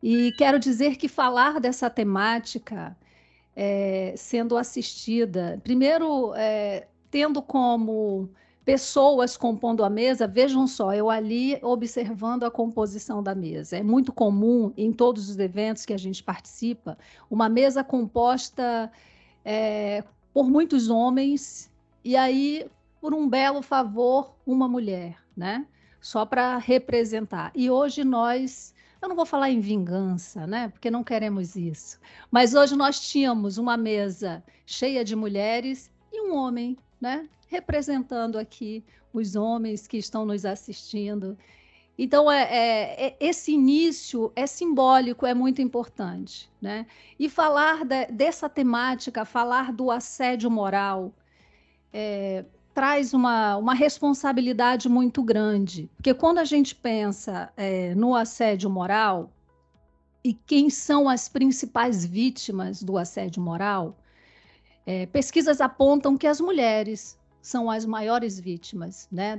E quero dizer que falar dessa temática, sendo assistida, primeiro, tendo como pessoas compondo a mesa, vejam só, eu ali observando a composição da mesa. É muito comum em todos os eventos que a gente participa, uma mesa composta por muitos homens, e aí, por um belo favor, uma mulher, né? Só para representar. E hoje nós, eu não vou falar em vingança, né? Porque não queremos isso. Mas hoje nós tínhamos uma mesa cheia de mulheres e um homem, né? Representando aqui os homens que estão nos assistindo. Então, esse início é simbólico, é muito importante, né? E falar dessa temática, falar do assédio moral, traz uma responsabilidade muito grande. Porque quando a gente pensa no assédio moral, e quem são as principais vítimas do assédio moral, pesquisas apontam que as mulheres são as maiores vítimas, né,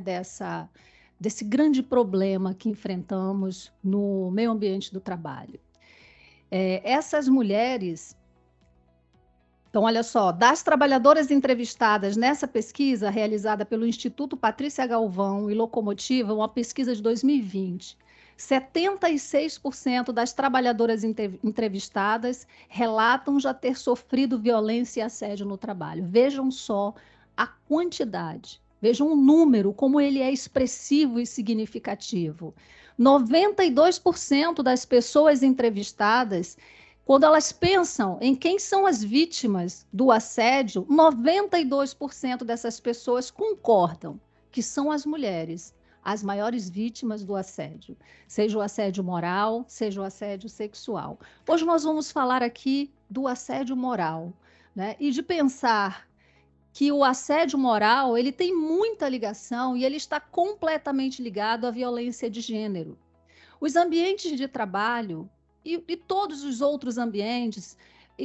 desse grande problema que enfrentamos no meio ambiente do trabalho. Essas mulheres, então, olha só, das trabalhadoras entrevistadas nessa pesquisa realizada pelo Instituto Patrícia Galvão e Locomotiva, uma pesquisa de 2020, 76% das trabalhadoras entrevistadas relatam já ter sofrido violência e assédio no trabalho. Vejam só a quantidade, vejam o número, como ele é expressivo e significativo. 92% das pessoas entrevistadas, quando elas pensam em quem são as vítimas do assédio, 92% dessas pessoas concordam que são as mulheres as maiores vítimas do assédio, seja o assédio moral, seja o assédio sexual. Hoje nós vamos falar aqui do assédio moral, né? E de pensar que o assédio moral, ele tem muita ligação e ele está completamente ligado à violência de gênero. Os ambientes de trabalho e todos os outros ambientes,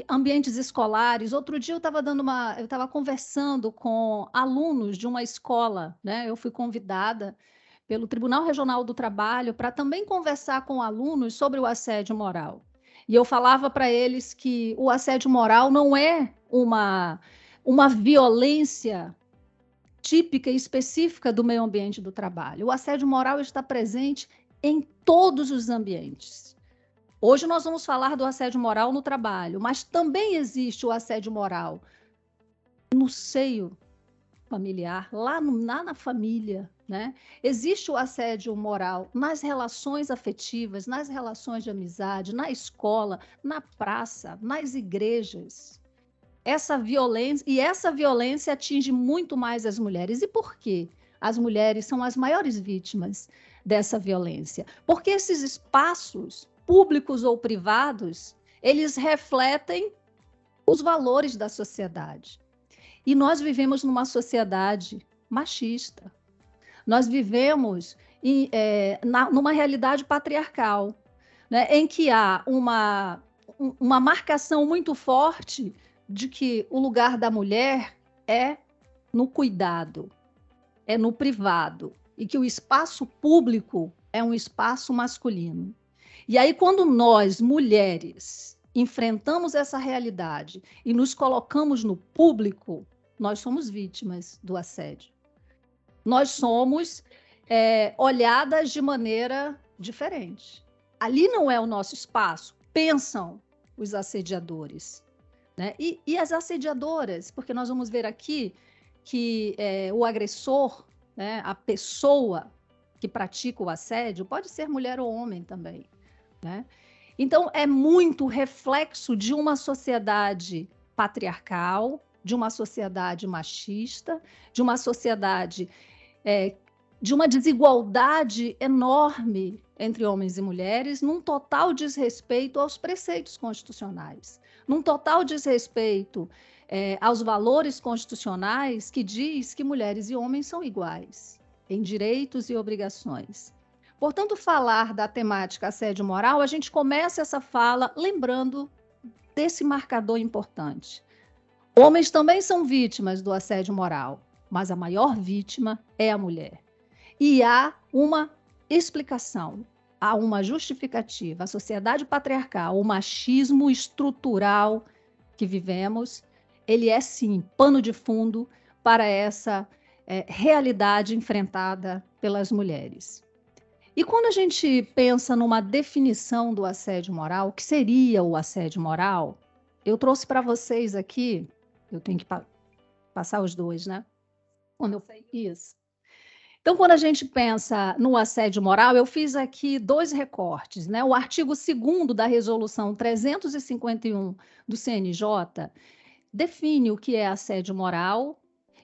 ambientes escolares. Outro dia eu estava conversando com alunos de uma escola, né? Eu fui convidada pelo Tribunal Regional do Trabalho para também conversar com alunos sobre o assédio moral. E eu falava para eles que o assédio moral não é uma violência típica e específica do meio ambiente do trabalho. O assédio moral está presente em todos os ambientes. Hoje nós vamos falar do assédio moral no trabalho, mas também existe o assédio moral no seio familiar, lá na família, né? Existe o assédio moral nas relações afetivas, nas relações de amizade, na escola, na praça, nas igrejas. Essa violência atinge muito mais as mulheres. E por quê? As mulheres são as maiores vítimas dessa violência. Porque esses espaços, públicos ou privados, eles refletem os valores da sociedade. E nós vivemos numa sociedade machista. Nós vivemos numa realidade patriarcal, né, em que há uma marcação muito forte de que o lugar da mulher é no cuidado, é no privado, e que o espaço público é um espaço masculino. E aí, quando nós, mulheres, enfrentamos essa realidade e nos colocamos no público, nós somos vítimas do assédio. Nós somos olhadas de maneira diferente. Ali não é o nosso espaço, pensam os assediadores, né? E as assediadoras, porque nós vamos ver aqui que o agressor, né, a pessoa que pratica o assédio, pode ser mulher ou homem também, né? Então, é muito reflexo de uma sociedade patriarcal, de uma sociedade machista, de uma sociedade de uma desigualdade enorme entre homens e mulheres, num total desrespeito aos preceitos constitucionais, num total desrespeito aos valores constitucionais que diz que mulheres e homens são iguais em direitos e obrigações. Portanto, falar da temática assédio moral, a gente começa essa fala lembrando desse marcador importante. Homens também são vítimas do assédio moral, mas a maior vítima é a mulher. E há uma explicação. há uma justificativa. A sociedade patriarcal, o machismo estrutural que vivemos, ele é, sim, pano de fundo para essa realidade enfrentada pelas mulheres. E quando a gente pensa numa definição do assédio moral, o que seria o assédio moral? Eu trouxe para vocês aqui, eu tenho que passar os dois, né? Quando eu fiz isso. Então, quando a gente pensa no assédio moral, eu fiz aqui 2 recortes, né? O artigo 2º da Resolução 351 do CNJ define o que é assédio moral,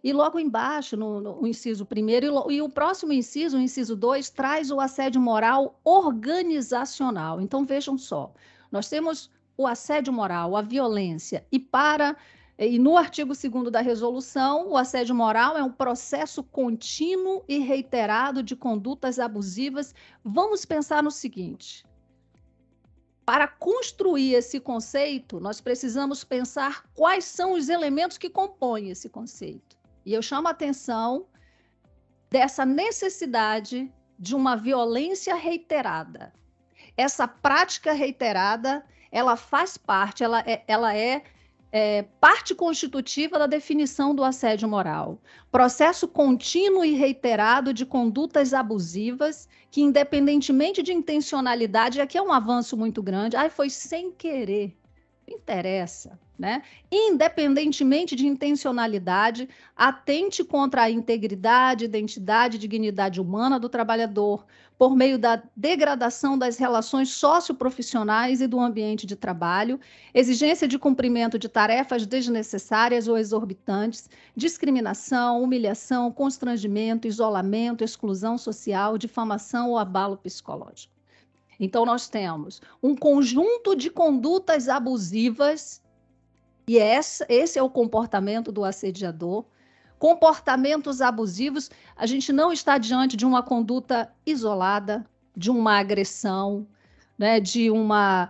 e logo embaixo, no inciso 1º, e o próximo inciso, o inciso 2, traz o assédio moral organizacional. Então, vejam só, nós temos o assédio moral, a violência, e no artigo 2º da resolução, o assédio moral é um processo contínuo e reiterado de condutas abusivas. Vamos pensar no seguinte: para construir esse conceito, nós precisamos pensar quais são os elementos que compõem esse conceito. E eu chamo a atenção dessa necessidade de uma violência reiterada. Essa prática reiterada, ela faz parte, ela é parte constitutiva da definição do assédio moral. Processo contínuo e reiterado de condutas abusivas que, independentemente de intencionalidade, aqui é um avanço muito grande, foi sem querer, não interessa, né? Independentemente de intencionalidade, atente contra a integridade, identidade e dignidade humana do trabalhador, por meio da degradação das relações socioprofissionais e do ambiente de trabalho, exigência de cumprimento de tarefas desnecessárias ou exorbitantes, discriminação, humilhação, constrangimento, isolamento, exclusão social, difamação ou abalo psicológico. Então, nós temos um conjunto de condutas abusivas, e esse é o comportamento do assediador. Comportamentos abusivos, a gente não está diante de uma conduta isolada, de uma agressão, né, de uma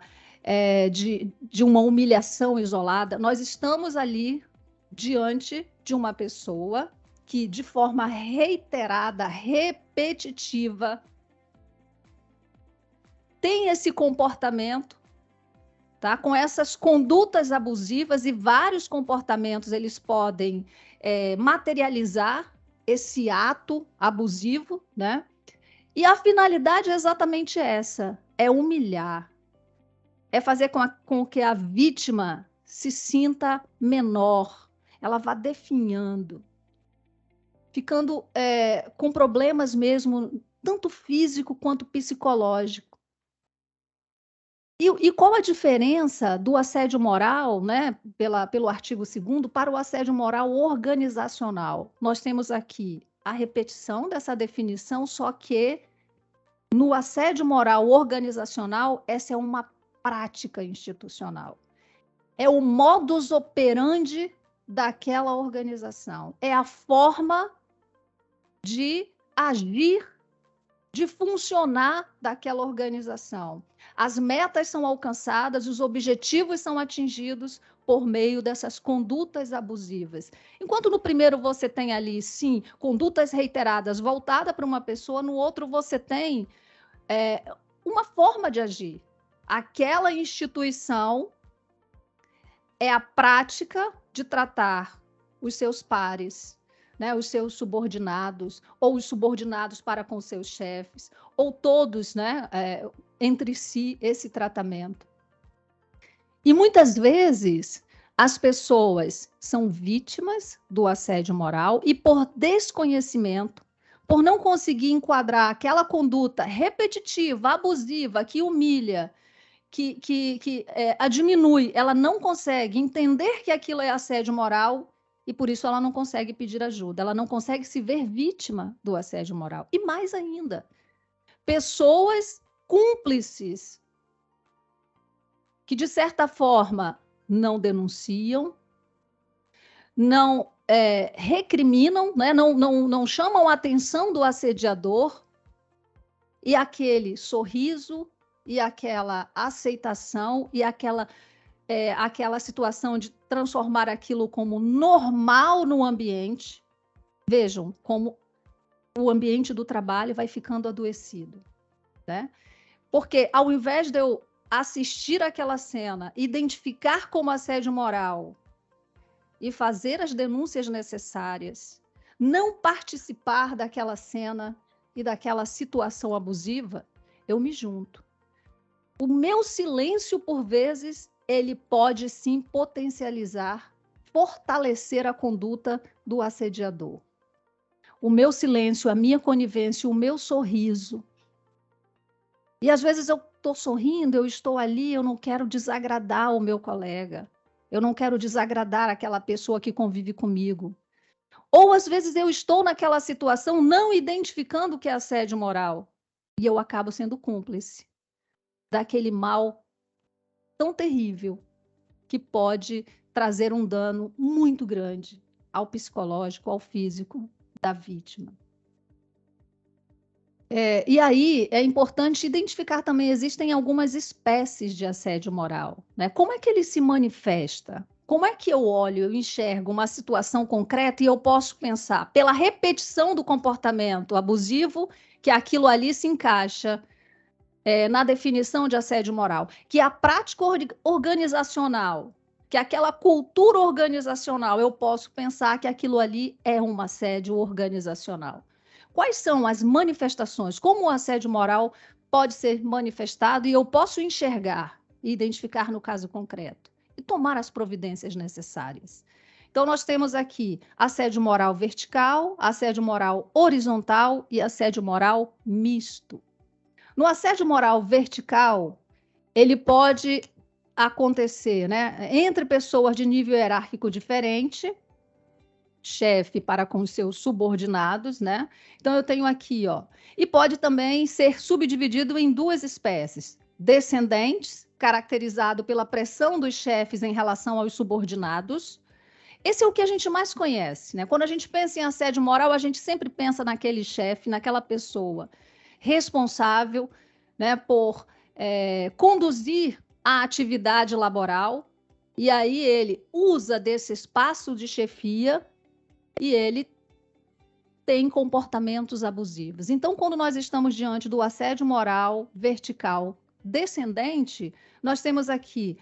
humilhação isolada. Nós estamos ali diante de uma pessoa que, de forma reiterada, repetitiva, tem esse comportamento, tá? Com essas condutas abusivas, e vários comportamentos eles podem materializar esse ato abusivo, né? E a finalidade é exatamente essa: é humilhar, é fazer com que a vítima se sinta menor, ela vá definhando, ficando com problemas mesmo, tanto físico quanto psicológico. E qual a diferença do assédio moral, né, pelo artigo 2º, para o assédio moral organizacional? Nós temos aqui a repetição dessa definição, só que no assédio moral organizacional, essa é uma prática institucional. É o modus operandi daquela organização. É a forma de agir, de funcionar daquela organização. As metas são alcançadas, os objetivos são atingidos por meio dessas condutas abusivas. Enquanto no primeiro você tem ali, sim, condutas reiteradas voltadas para uma pessoa, no outro você tem uma forma de agir. Aquela instituição é a prática de tratar os seus pares, né, os seus subordinados, ou os subordinados para com seus chefes, ou todos, né, entre si, esse tratamento. E muitas vezes as pessoas são vítimas do assédio moral e, por desconhecimento, por não conseguir enquadrar aquela conduta repetitiva, abusiva, que humilha, que a diminui, ela não consegue entender que aquilo é assédio moral, e por isso ela não consegue pedir ajuda, ela não consegue se ver vítima do assédio moral. E mais ainda, pessoas cúmplices que, de certa forma, não denunciam, não recriminam, né? não chamam a atenção do assediador, e aquele sorriso, e aquela aceitação, e aquela situação de transformar aquilo como normal no ambiente. Vejam como o ambiente do trabalho vai ficando adoecido, né? Porque ao invés de eu assistir aquela cena, identificar como assédio moral e fazer as denúncias necessárias, não participar daquela cena e daquela situação abusiva, eu me junto. O meu silêncio, por vezes, ele pode sim potencializar, fortalecer a conduta do assediador. O meu silêncio, a minha conivência, o meu sorriso. E às vezes eu estou sorrindo, eu estou ali, eu não quero desagradar o meu colega. Eu não quero desagradar aquela pessoa que convive comigo. Ou às vezes eu estou naquela situação não identificando o que é assédio moral. E eu acabo sendo cúmplice daquele mal tão terrível que pode trazer um dano muito grande ao psicológico, ao físico da vítima. E aí é importante identificar também, existem algumas espécies de assédio moral, né? Como é que ele se manifesta? Como é que eu olho, eu enxergo uma situação concreta e eu posso pensar, pela repetição do comportamento abusivo, que aquilo ali se encaixa na definição de assédio moral, que a prática organizacional, que aquela cultura organizacional, eu posso pensar que aquilo ali é um assédio organizacional. Quais são as manifestações? Como o assédio moral pode ser manifestado e eu posso enxergar e identificar no caso concreto e tomar as providências necessárias? Então, nós temos aqui assédio moral vertical, assédio moral horizontal e assédio moral misto. No assédio moral vertical, ele pode acontecer, né, entre pessoas de nível hierárquico diferente, chefe para com seus subordinados, né? Então eu tenho aqui, ó, e pode também ser subdividido em duas espécies: descendentes, caracterizado pela pressão dos chefes em relação aos subordinados. Esse é o que a gente mais conhece, né? Quando a gente pensa em assédio moral, a gente sempre pensa naquele chefe, naquela pessoa responsável, né, por conduzir a atividade laboral, e aí ele usa desse espaço de chefia e ele tem comportamentos abusivos. Então, quando nós estamos diante do assédio moral vertical descendente, nós temos aqui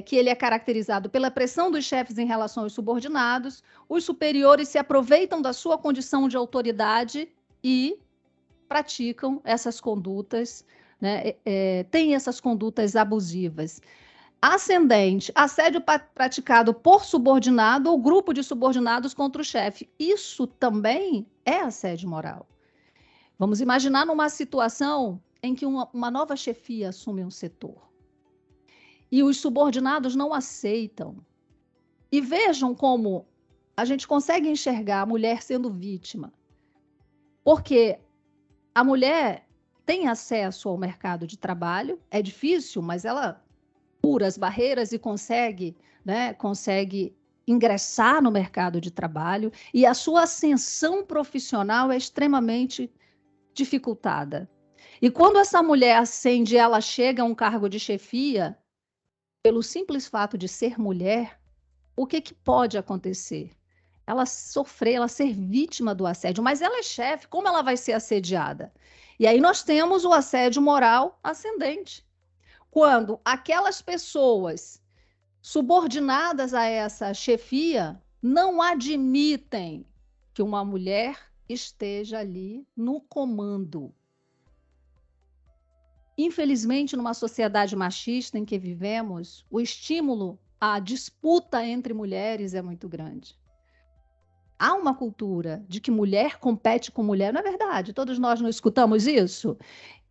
que ele é caracterizado pela pressão dos chefes em relação aos subordinados, os superiores se aproveitam da sua condição de autoridade e praticam essas condutas, né, têm essas condutas abusivas. Ascendente, assédio praticado por subordinado ou grupo de subordinados contra o chefe. Isso também é assédio moral. Vamos imaginar numa situação em que uma nova chefia assume um setor e os subordinados não aceitam. E vejam como a gente consegue enxergar a mulher sendo vítima. Porque a mulher tem acesso ao mercado de trabalho, é difícil, mas ela pura as barreiras e consegue, né, consegue ingressar no mercado de trabalho, e a sua ascensão profissional é extremamente dificultada. E quando essa mulher ascende, ela chega a um cargo de chefia, pelo simples fato de ser mulher, o que pode acontecer? Ela sofrer, ela ser vítima do assédio, mas ela é chefe, como ela vai ser assediada? E aí nós temos o assédio moral ascendente. Quando aquelas pessoas subordinadas a essa chefia não admitem que uma mulher esteja ali no comando. Infelizmente, numa sociedade machista em que vivemos, o estímulo à disputa entre mulheres é muito grande. Há uma cultura de que mulher compete com mulher, não é verdade? Todos nós não escutamos isso?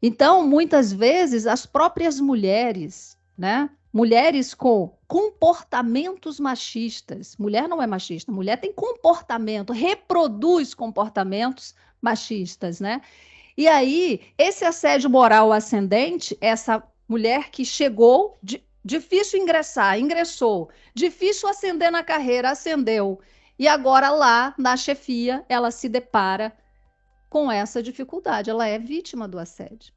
Então, muitas vezes, as próprias mulheres, né? Mulheres com comportamentos machistas. Mulher não é machista, mulher tem comportamento, reproduz comportamentos machistas, né? E aí, esse assédio moral ascendente, essa mulher que chegou, difícil ingressar, ingressou, difícil ascender na carreira, ascendeu. E agora lá, na chefia, ela se depara com essa dificuldade, ela é vítima do assédio.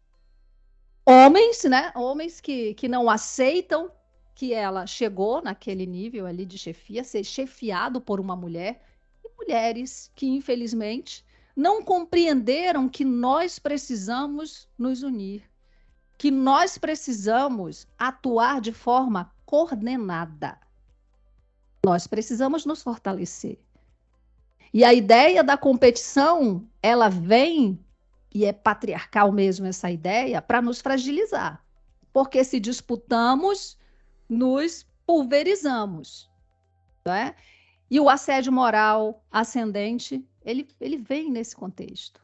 Homens, né? Homens que não aceitam que ela chegou naquele nível ali de chefia, ser chefiado por uma mulher, e mulheres que, infelizmente, não compreenderam que nós precisamos nos unir, que nós precisamos atuar de forma coordenada. Nós precisamos nos fortalecer. E a ideia da competição, ela vem, e é patriarcal mesmo essa ideia, para nos fragilizar. Porque se disputamos, nos pulverizamos. Né? E o assédio moral ascendente, ele vem nesse contexto.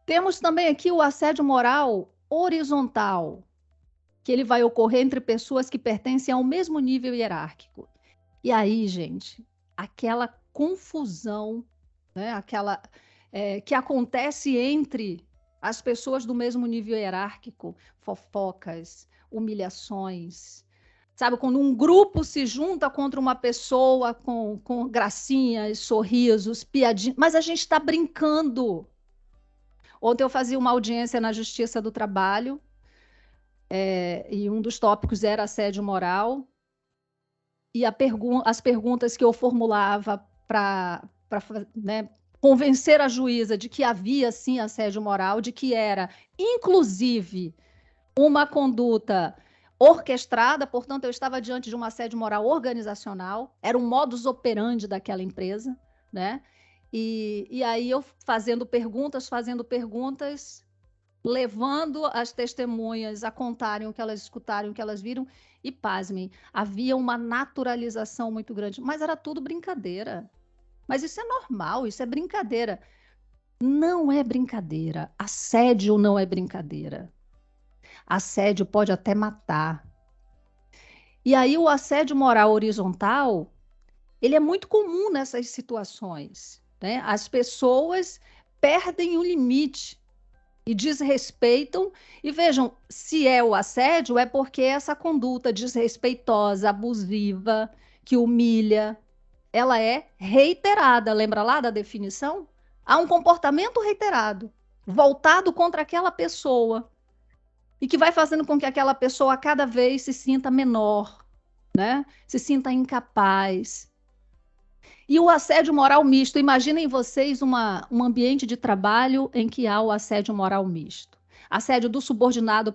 Temos também aqui o assédio moral horizontal, que ele vai ocorrer entre pessoas que pertencem ao mesmo nível hierárquico. E aí, gente, aquela confusão, né, que acontece entre as pessoas do mesmo nível hierárquico, fofocas, humilhações, sabe, quando um grupo se junta contra uma pessoa com gracinhas, sorrisos, piadinhas, mas a gente está brincando. Ontem eu fazia uma audiência na Justiça do Trabalho, e um dos tópicos era assédio moral, e as perguntas que eu formulava para né, convencer a juíza de que havia, sim, assédio moral, de que era, inclusive, uma conduta orquestrada, portanto, eu estava diante de um assédio moral organizacional, era um modus operandi daquela empresa, né? E aí eu fazendo perguntas, levando as testemunhas a contarem o que elas escutaram, o que elas viram, e pasmem, havia uma naturalização muito grande, mas era tudo brincadeira. Mas isso é normal, isso é brincadeira. Não é brincadeira. Assédio não é brincadeira. Assédio pode até matar. E aí o assédio moral horizontal, ele é muito comum nessas situações, né? As pessoas perdem o limite e desrespeitam. E vejam, se é o assédio, é porque essa conduta desrespeitosa, abusiva, que humilha, ela é reiterada. Lembra lá da definição? Há um comportamento reiterado, voltado contra aquela pessoa, e que vai fazendo com que aquela pessoa cada vez se sinta menor, né? Se sinta incapaz. E o assédio moral misto, imaginem vocês um ambiente de trabalho em que há o assédio moral misto. Assédio do subordinado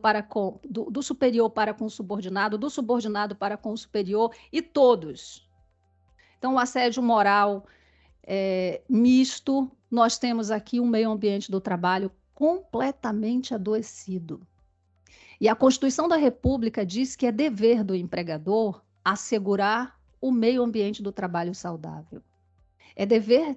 do superior para com o subordinado, do subordinado para com o superior, e todos. Então, o assédio moral misto, nós temos aqui um meio ambiente do trabalho completamente adoecido. E a Constituição da República diz que é dever do empregador assegurar o meio ambiente do trabalho saudável. É dever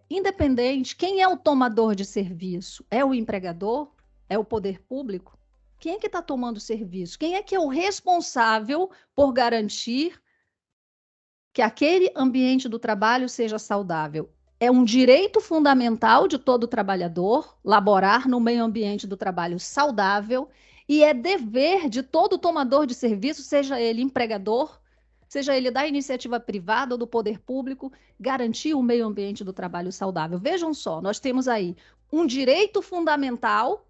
independente, quem é o tomador de serviço? É o empregador? É o poder público? Quem é que está tomando serviço? Quem é que é o responsável por garantir que aquele ambiente do trabalho seja saudável? É um direito fundamental de todo trabalhador laborar no meio ambiente do trabalho saudável, e é dever de todo tomador de serviço, seja ele empregador, seja ele da iniciativa privada ou do poder público, garantir o meio ambiente do trabalho saudável. Vejam só, nós temos aí um direito fundamental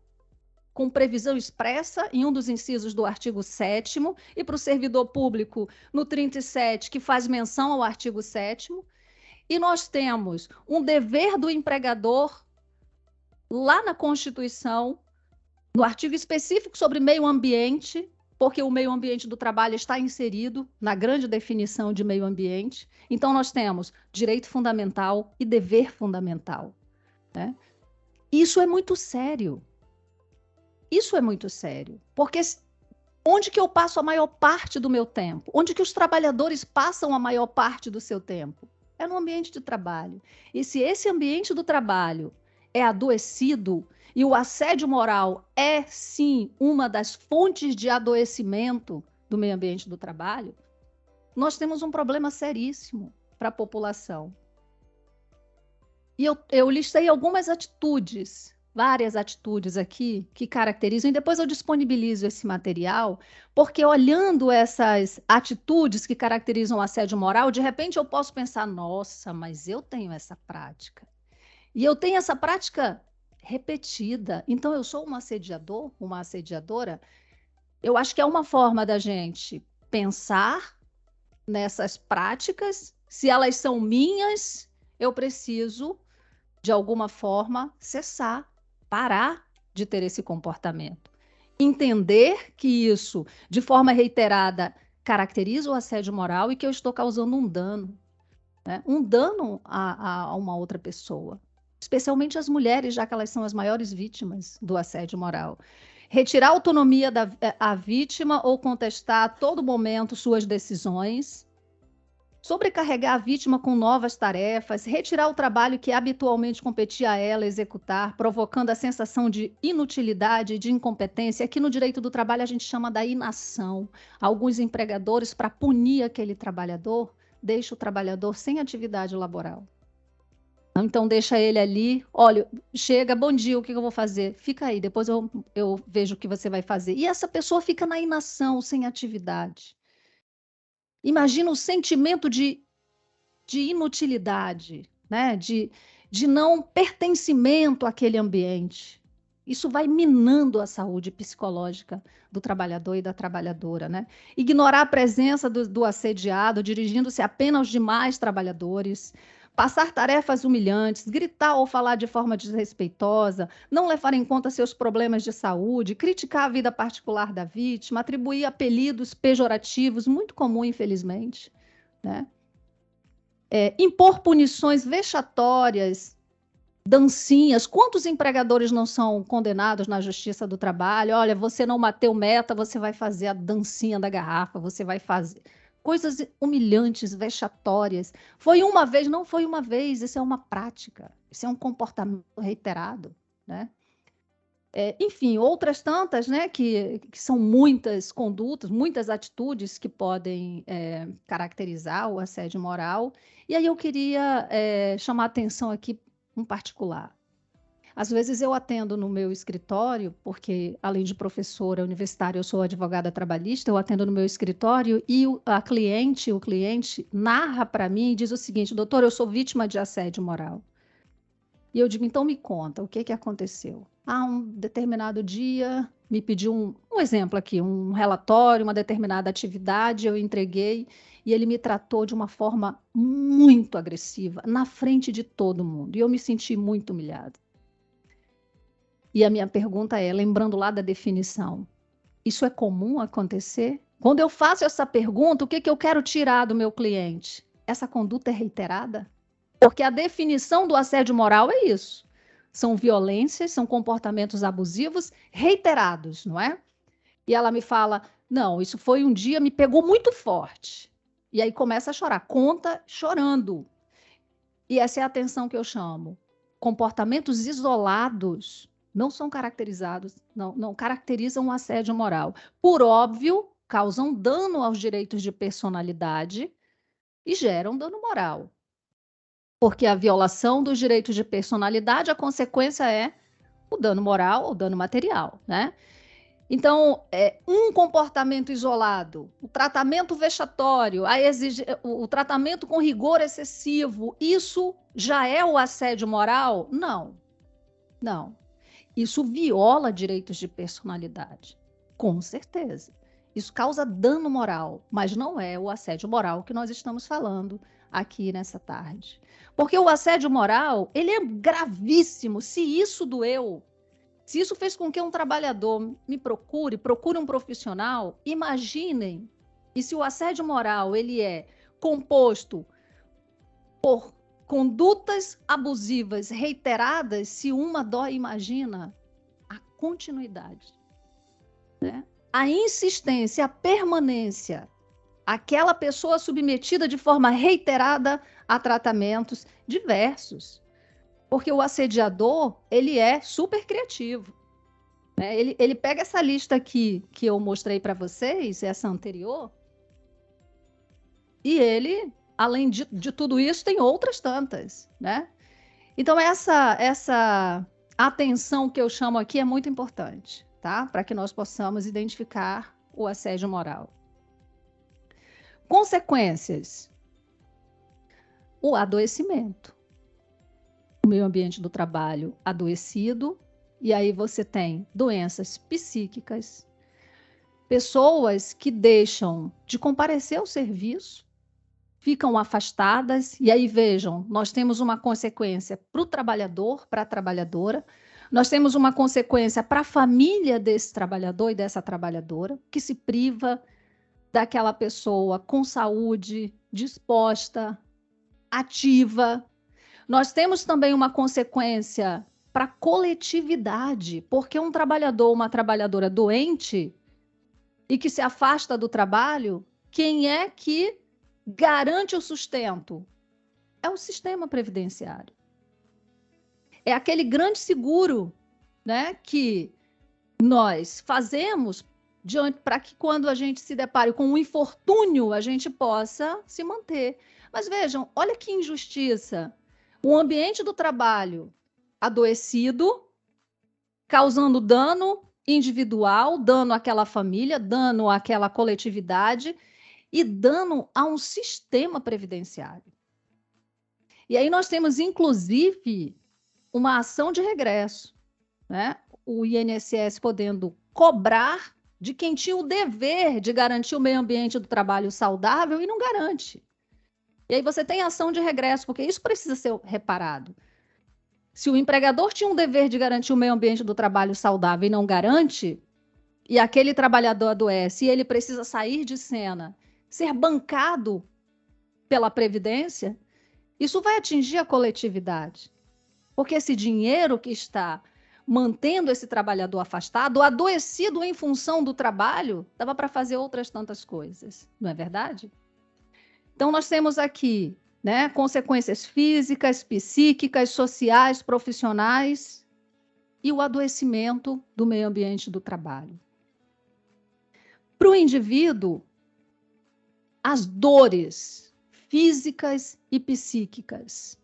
com previsão expressa em um dos incisos do artigo 7º, e para o servidor público no 37, que faz menção ao artigo 7º, e nós temos um dever do empregador lá na Constituição, no artigo específico sobre meio ambiente, porque o meio ambiente do trabalho está inserido na grande definição de meio ambiente. Então, nós temos direito fundamental e dever fundamental, né? Isso é muito sério. Isso é muito sério, porque onde que eu passo a maior parte do meu tempo? Onde que os trabalhadores passam a maior parte do seu tempo? É no ambiente de trabalho. E se esse ambiente do trabalho é adoecido, e o assédio moral é, sim, uma das fontes de adoecimento do meio ambiente do trabalho, nós temos um problema seríssimo para a população. E eu listei algumas atitudes, várias atitudes aqui que caracterizam, e depois eu disponibilizo esse material, porque olhando essas atitudes que caracterizam o assédio moral, de repente eu posso pensar, nossa, mas eu tenho essa prática. E eu tenho essa prática repetida, então eu sou um assediador, uma assediadora. Eu acho que é uma forma da gente pensar nessas práticas. Se elas são minhas, eu preciso, de alguma forma, cessar, parar de ter esse comportamento. Entender que isso, de forma reiterada, caracteriza o assédio moral e que eu estou causando um dano, né? Um dano a uma outra pessoa, especialmente as mulheres, já que elas são as maiores vítimas do assédio moral. Retirar a autonomia da vítima ou contestar a todo momento suas decisões, sobrecarregar a vítima com novas tarefas, retirar o trabalho que habitualmente competia a ela executar, provocando a sensação de inutilidade e de incompetência. Aqui no direito do trabalho a gente chama da inação. Alguns empregadores, para punir aquele trabalhador, deixam o trabalhador sem atividade laboral. Então deixa ele ali, olha, chega, bom dia, o que eu vou fazer? Fica aí, depois eu vejo o que você vai fazer. E essa pessoa fica na inação, sem atividade. Imagina o sentimento de inutilidade, né? de não pertencimento àquele ambiente. Isso vai minando a saúde psicológica do trabalhador e da trabalhadora, né? Ignorar a presença do assediado, dirigindo-se apenas aos demais trabalhadores, passar tarefas humilhantes, gritar ou falar de forma desrespeitosa, não levar em conta seus problemas de saúde, criticar a vida particular da vítima, atribuir apelidos pejorativos, muito comum, infelizmente, né? Impor punições vexatórias, dancinhas. Quantos empregadores não são condenados na Justiça do Trabalho? Olha, você não bateu meta, você vai fazer a dancinha da garrafa, você vai fazer coisas humilhantes, vexatórias. Foi uma vez, não foi uma vez, isso é uma prática, isso é um comportamento reiterado, né? Enfim, outras tantas, né, que são muitas condutas, muitas atitudes que podem caracterizar o assédio moral. E aí eu queria chamar a atenção aqui um particular. Às vezes eu atendo no meu escritório, porque além de professora universitária, eu sou advogada trabalhista, eu atendo no meu escritório e o cliente narra para mim e diz o seguinte: doutor, eu sou vítima de assédio moral. E eu digo, então me conta, o que aconteceu? Um determinado dia me pediu um exemplo aqui, um relatório, uma determinada atividade, eu entreguei e ele me tratou de uma forma muito agressiva, na frente de todo mundo, e eu me senti muito humilhada. E a minha pergunta é, lembrando lá da definição, isso é comum acontecer? Quando eu faço essa pergunta, o que eu quero tirar do meu cliente? Essa conduta é reiterada? Porque a definição do assédio moral é isso. São violências, são comportamentos abusivos reiterados, não é? E ela me fala, não, isso foi um dia, me pegou muito forte. E aí começa a chorar, conta chorando. E essa é a atenção que eu chamo. Comportamentos isolados não são caracterizados, não caracterizam um assédio moral. Por óbvio, causam dano aos direitos de personalidade e geram dano moral. Porque a violação dos direitos de personalidade, a consequência é o dano moral ou dano material, né? Então, um comportamento isolado, o tratamento vexatório, o tratamento com rigor excessivo, isso já é o assédio moral? Não, não. Isso viola direitos de personalidade, com certeza. Isso causa dano moral, mas não é o assédio moral que nós estamos falando aqui nessa tarde. Porque o assédio moral, ele é gravíssimo. Se isso doeu, se isso fez com que um trabalhador me procure um profissional, imaginem, e se o assédio moral ele é composto por condutas abusivas reiteradas, se uma dói, imagina a continuidade, né? A insistência, a permanência, aquela pessoa submetida de forma reiterada a tratamentos diversos. Porque o assediador, ele é super criativo, né? Ele pega essa lista aqui que eu mostrei para vocês, essa anterior, e ele, além de tudo isso, tem outras tantas, né? Então, essa atenção que eu chamo aqui é muito importante, tá? Para que nós possamos identificar o assédio moral. Consequências. O adoecimento. O meio ambiente do trabalho adoecido, e aí você tem doenças psíquicas, pessoas que deixam de comparecer ao serviço, ficam afastadas, e aí vejam, nós temos uma consequência para o trabalhador, para a trabalhadora, Nós temos uma consequência para a família desse trabalhador e dessa trabalhadora, que se priva daquela pessoa com saúde, disposta, ativa. Nós temos também uma consequência para a coletividade, porque um trabalhador ou uma trabalhadora doente e que se afasta do trabalho, quem é que garante o sustento? É o sistema previdenciário. É aquele grande seguro, né, que nós fazemos para que quando a gente se depare com um infortúnio, a gente possa se manter. Mas vejam, olha que injustiça. O ambiente do trabalho adoecido, causando dano individual, dano àquela família, dano àquela coletividade e dano a um sistema previdenciário. E aí nós temos, inclusive, uma ação de regresso, né? O INSS podendo cobrar de quem tinha o dever de garantir o meio ambiente do trabalho saudável e não garante. E aí você tem ação de regresso, porque isso precisa ser reparado. Se o empregador tinha um dever de garantir o meio ambiente do trabalho saudável e não garante, e aquele trabalhador adoece e ele precisa sair de cena, ser bancado pela Previdência, isso vai atingir a coletividade. Porque esse dinheiro que está mantendo esse trabalhador afastado, adoecido em função do trabalho, dava para fazer outras tantas coisas, não é verdade? Então, nós temos aqui, né, consequências físicas, psíquicas, sociais, profissionais e o adoecimento do meio ambiente do trabalho. Para o indivíduo, as dores físicas e psíquicas,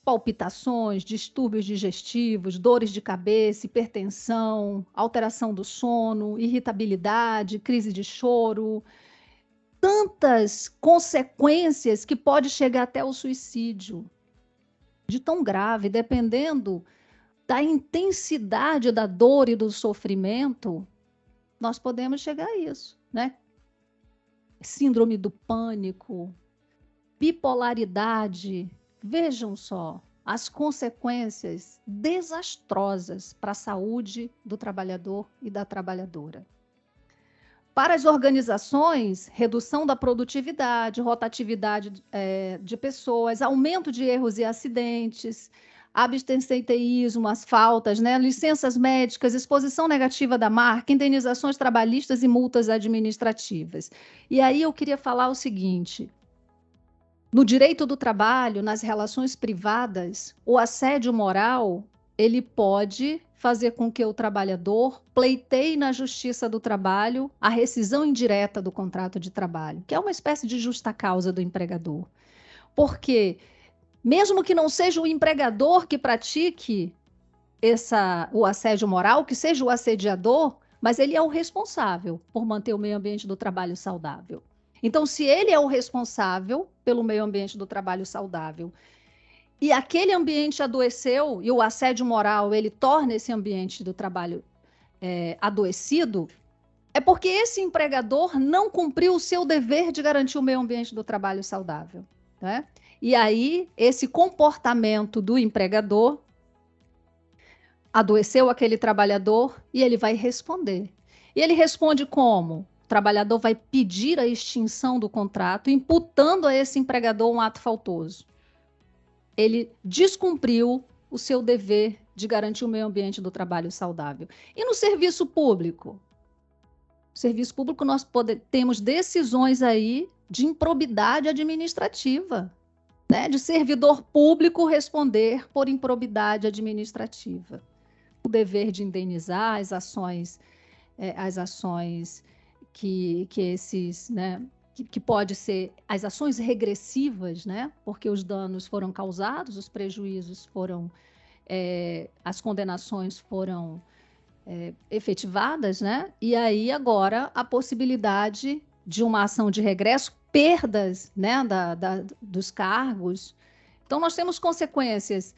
palpitações, distúrbios digestivos, dores de cabeça, hipertensão, alteração do sono, irritabilidade, crise de choro, tantas consequências que pode chegar até o suicídio, de tão grave, dependendo da intensidade da dor e do sofrimento, nós podemos chegar a isso, né? Síndrome do pânico, bipolaridade. Vejam só as consequências desastrosas para a saúde do trabalhador e da trabalhadora. Para as organizações, redução da produtividade, rotatividade de pessoas, aumento de erros e acidentes, abstenteísmo, as faltas, né? Licenças médicas, exposição negativa da marca, indenizações trabalhistas e multas administrativas. E aí eu queria falar o seguinte: no direito do trabalho, nas relações privadas, o assédio moral, ele pode fazer com que o trabalhador pleiteie na justiça do trabalho a rescisão indireta do contrato de trabalho, que é uma espécie de justa causa do empregador. Porque, mesmo que não seja o empregador que pratique o assédio moral, que seja o assediador, mas ele é o responsável por manter o meio ambiente do trabalho saudável. Então, se ele é o responsável pelo meio ambiente do trabalho saudável e aquele ambiente adoeceu e o assédio moral ele torna esse ambiente do trabalho adoecido, é porque esse empregador não cumpriu o seu dever de garantir o meio ambiente do trabalho saudável, né? E aí, esse comportamento do empregador adoeceu aquele trabalhador e ele vai responder. E ele responde como? O trabalhador vai pedir a extinção do contrato, imputando a esse empregador um ato faltoso. Ele descumpriu o seu dever de garantir o meio ambiente do trabalho saudável. E no serviço público? No serviço público nós temos decisões aí de improbidade administrativa, né? De servidor público responder por improbidade administrativa. O dever de indenizar as ações que esses, né, que pode ser as ações regressivas, né, porque os danos foram causados, os prejuízos foram, as condenações foram efetivadas, né, e aí agora a possibilidade de uma ação de regresso, perdas, né, dos cargos. Então nós temos consequências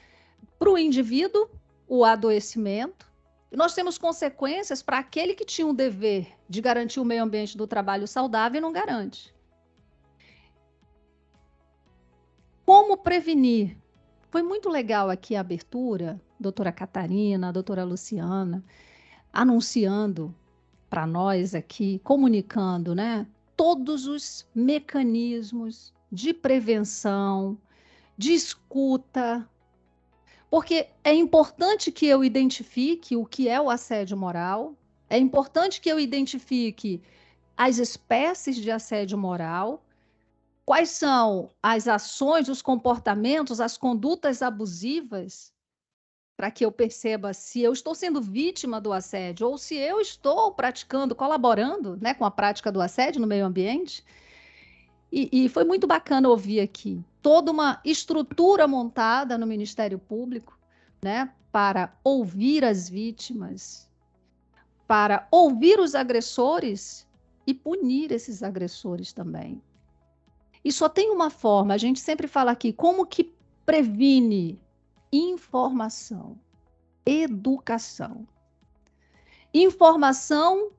para o indivíduo, o adoecimento. E nós temos consequências para aquele que tinha o dever de garantir o meio ambiente do trabalho saudável e não garante. Como prevenir? Foi muito legal aqui a abertura, doutora Catarina, doutora Luciana, anunciando para nós aqui, comunicando, né, todos os mecanismos de prevenção, de escuta, porque é importante que eu identifique o que é o assédio moral, é importante que eu identifique as espécies de assédio moral, quais são as ações, os comportamentos, as condutas abusivas, para que eu perceba se eu estou sendo vítima do assédio ou se eu estou praticando, colaborando, né, com a prática do assédio no meio ambiente. E foi muito bacana ouvir aqui toda uma estrutura montada no Ministério Público, né, para ouvir as vítimas, para ouvir os agressores e punir esses agressores também. E só tem uma forma, a gente sempre fala aqui, como que previne? Informação, educação. Informação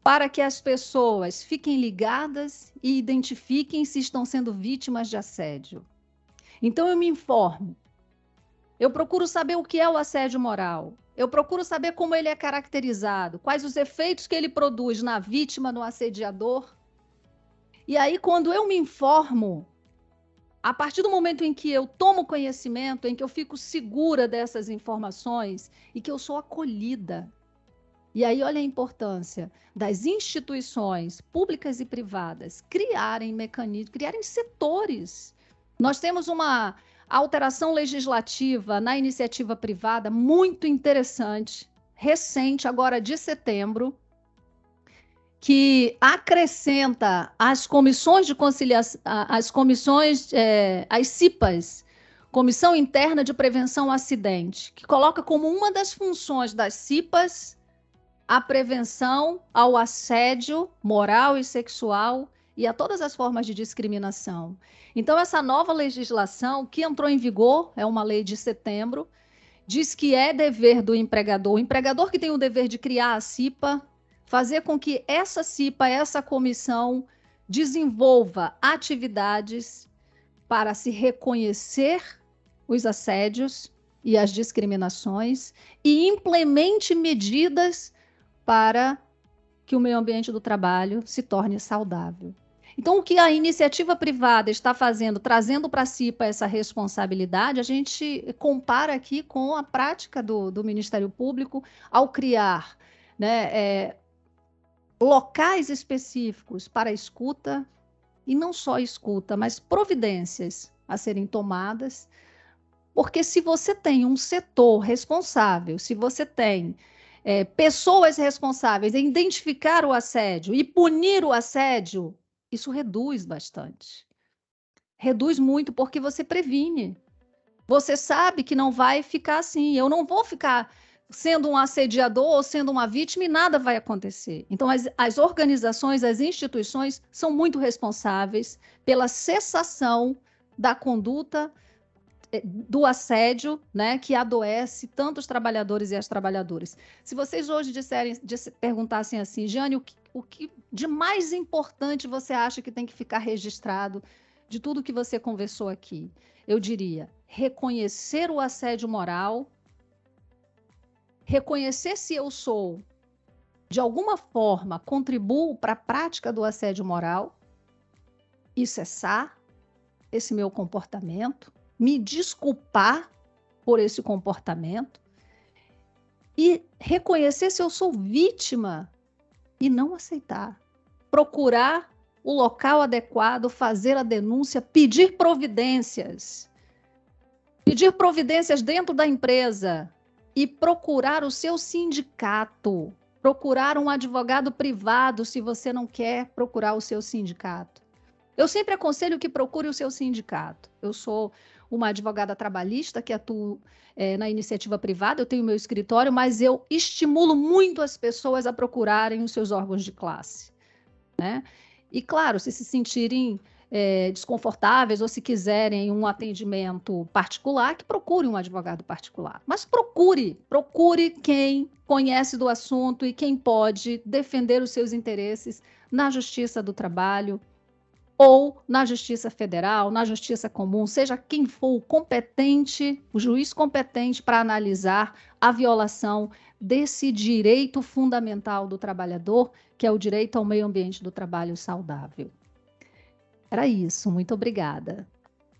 para que as pessoas fiquem ligadas e identifiquem se estão sendo vítimas de assédio. Então eu me informo. Eu procuro saber o que é o assédio moral. Eu procuro saber como ele é caracterizado, quais os efeitos que ele produz na vítima, no assediador. E aí, quando eu me informo, a partir do momento em que eu tomo conhecimento, em que eu fico segura dessas informações e que eu sou acolhida. E aí, olha a importância das instituições públicas e privadas criarem mecanismos, criarem setores. Nós temos uma alteração legislativa na iniciativa privada muito interessante, recente, agora de setembro, que acrescenta as comissões de conciliação, as comissões, as CIPAs, Comissão Interna de Prevenção ao Acidente, que coloca como uma das funções das CIPAs a prevenção ao assédio moral e sexual e a todas as formas de discriminação. Então, essa nova legislação que entrou em vigor, é uma lei de setembro, diz que é dever do empregador, o empregador que tem o dever de criar a CIPA, fazer com que essa CIPA, essa comissão, desenvolva atividades para se reconhecer os assédios e as discriminações e implemente medidas para que o meio ambiente do trabalho se torne saudável. Então, o que a iniciativa privada está fazendo, trazendo para a CIPA essa responsabilidade, a gente compara aqui com a prática do Ministério Público ao criar, né, locais específicos para escuta, e não só escuta, mas providências a serem tomadas, porque se você tem um setor responsável, se você tem pessoas responsáveis em identificar o assédio e punir o assédio, isso reduz bastante. Reduz muito porque você previne. Você sabe que não vai ficar assim. Eu não vou ficar sendo um assediador ou sendo uma vítima e nada vai acontecer. Então, as organizações, as instituições são muito responsáveis pela cessação da conduta do assédio, né, que adoece tanto os trabalhadores e as trabalhadoras. Se vocês hoje perguntassem assim, Jane, o que de mais importante você acha que tem que ficar registrado de tudo que você conversou aqui? Eu diria, reconhecer o assédio moral, reconhecer se eu sou, de alguma forma, contribuo para a prática do assédio moral e cessar esse meu comportamento, me desculpar por esse comportamento e reconhecer se eu sou vítima e não aceitar. Procurar o local adequado, fazer a denúncia, pedir providências. Pedir providências dentro da empresa e procurar o seu sindicato. Procurar um advogado privado se você não quer procurar o seu sindicato. Eu sempre aconselho que procure o seu sindicato. Eu sou uma advogada trabalhista que atuo na iniciativa privada, eu tenho meu escritório, mas eu estimulo muito as pessoas a procurarem os seus órgãos de classe, né? E, claro, se sentirem desconfortáveis ou se quiserem um atendimento particular, que procure um advogado particular. Mas procure quem conhece do assunto e quem pode defender os seus interesses na Justiça do Trabalho, ou na Justiça Federal, na Justiça Comum, seja quem for o competente, o juiz competente para analisar a violação desse direito fundamental do trabalhador, que é o direito ao meio ambiente do trabalho saudável. Era isso, muito obrigada.